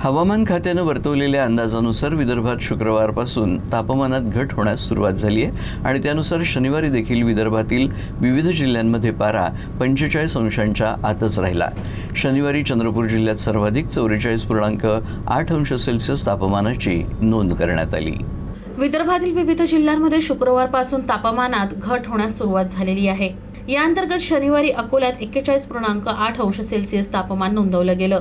हवामान खात्यानं वर्तवलेल्या अंदाजानुसार विदर्भात शुक्रवारपासून तापमानात घट होण्यास सुरुवात झाली आहे आणि त्यानुसार शनिवारी देखील विदर्भातील विविध जिल्ह्यांमध्ये पारा 45 अंशांच्या आतच राहिला। शनिवारी चंद्रपूर जिल्ह्यात सर्वाधिक 44.8 अंश सेल्सिअस तापमानाची नोंद करण्यात आली। विदर्भातील विविध जिल्ह्यांमध्ये शुक्रवारपासून तापमानात घट होण्यास सुरुवात झालेली आहे। या अंतर्गत शनिवारी अकोल्यात 41.8 अंश सेल्सिअस तापमान नोंदवलं गेलं,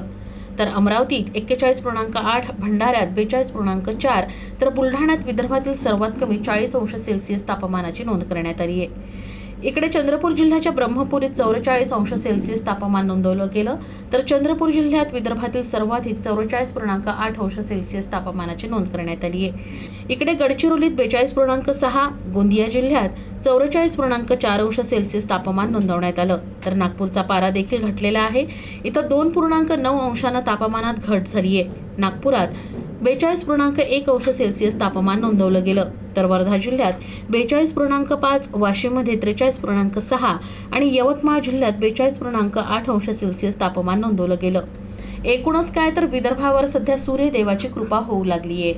तर अमरावतीत 41.8, भंडाऱ्यात 42.4, तर बुलढाण्यात विदर्भातील सर्वात कमी 40 अंश सेल्सिअस तापमानाची नोंद करण्यात आली आहे। इकडे चंद्रपूर जिल्ह्याच्या ब्रह्मपुरीत 44 अंश सेल्सिअस तापमान नोंदवलं गेलं, तर चंद्रपूर जिल्ह्यात विदर्भातील सर्वाधिक 44.8 अंश सेल्सिअस तापमानाची नोंद करण्यात आली आहे। इकडे गडचिरोलीत 42.6, गोंदिया जिल्ह्यात 44.4 अंश सेल्सिअस तापमान नोंदवण्यात आलं, तर नागपूरचा पारा देखील घटलेला आहे। इथं 2.9 अंशांना तापमानात घट झाली आहे। नागपुरात 42.1 अंश सेल्सिअस तापमान नोंदवलं गेलं, तर वर्धा जिल्ह्यात 42.5, वाशिममध्ये 43.6 आणि यवतमाळ जिल्ह्यात 42.8 अंश सेल्सिअस तापमान नोंदवलं गेलं। एकूणच काय तर विदर्भावर सध्या सूर्यदेवाची कृपा होऊ लागली आहे।